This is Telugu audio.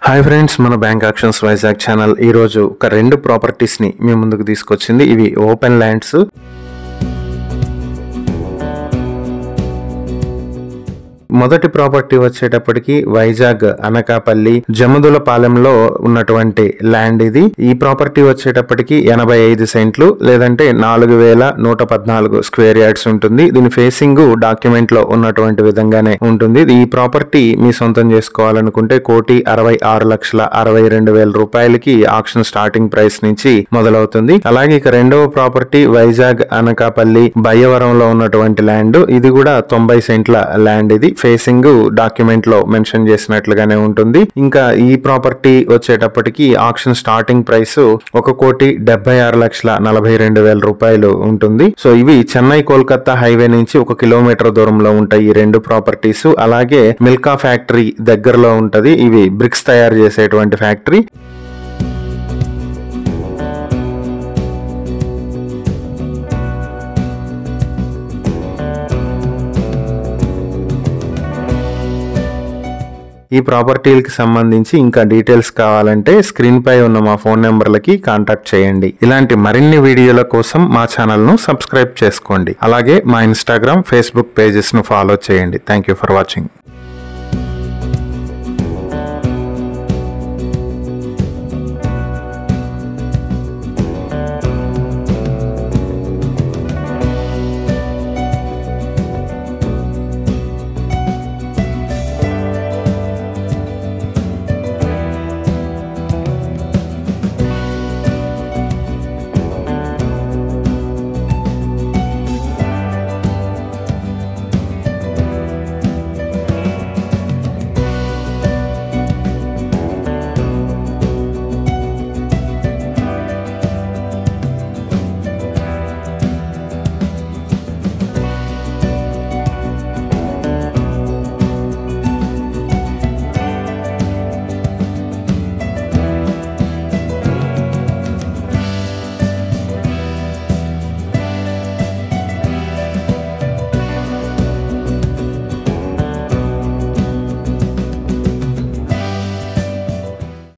హాయ్ ఫ్రెండ్స్, మన బ్యాంక్ ఆక్షన్స్ వైజాగ్ ఛానల్ ఈ రోజు ఒక రెండు ప్రాపర్టీస్ ని మీ ముందుకు తీసుకొచ్చింది. ఇవి ఓపెన్ ల్యాండ్స్. మొదటి ప్రాపర్టీ వచ్చేటప్పటికి వైజాగ్ అనకాపల్లి జమదులపాలెంలో ఉన్నటువంటి ల్యాండ్ ఇది. ఈ ప్రాపర్టీ వచ్చేటప్పటికి 85 సెంట్లు లేదంటే 4114 స్క్వేర్ యార్డ్స్ ఉంటుంది. దీని ఫేసింగ్ డాక్యుమెంట్ లో ఉన్నటువంటి విధంగానే ఉంటుంది. ఈ ప్రాపర్టీ మీ సొంతం చేసుకోవాలనుకుంటే 1,66,62,000 రూపాయలకి ఆక్షన్ స్టార్టింగ్ ప్రైస్ నుంచి మొదలవుతుంది. అలాగే ఇక రెండవ ప్రాపర్టీ వైజాగ్ అనకాపల్లి బయ్యవరంలో ఉన్నటువంటి ల్యాండ్. ఇది కూడా 90 సెంట్ల ల్యాండ్. ఇది ఫేసింగ్ డాక్యుమెంట్ లో మెన్షన్ చేసినట్లుగానే ఉంటుంది. ఇంకా ఈ ప్రాపర్టీ వచ్చేటప్పటికి ఆక్షన్ స్టార్టింగ్ ప్రైస్ 1,76,42,000 రూపాయలు ఉంటుంది. సో ఇవి చెన్నై కోల్కతా హైవే నుంచి 1 కిలోమీటర్ దూరంలో ఉంటాయి ఈ రెండు ప్రాపర్టీస్. అలాగే మిల్కా ఫ్యాక్టరీ దగ్గరలో ఉంటది. ఇవి బ్రిక్స్ తయారు చేసేటువంటి ఫ్యాక్టరీ. ఈ ప్రాపర్టీలకి సంబంధించి ఇంకా డీటెయిల్స్ కావాలంటే స్క్రీన్ పై ఉన్న మా ఫోన్ నెంబర్లకి కాంటాక్ట్ చేయండి. ఇలాంటి మరిన్ని వీడియోల కోసం మా ఛానల్ ను సబ్స్క్రైబ్ చేసుకోండి. అలాగే మా ఇన్స్టాగ్రామ్, ఫేస్బుక్ పేజెస్ ను ఫాలో చేయండి. Thank you for watching.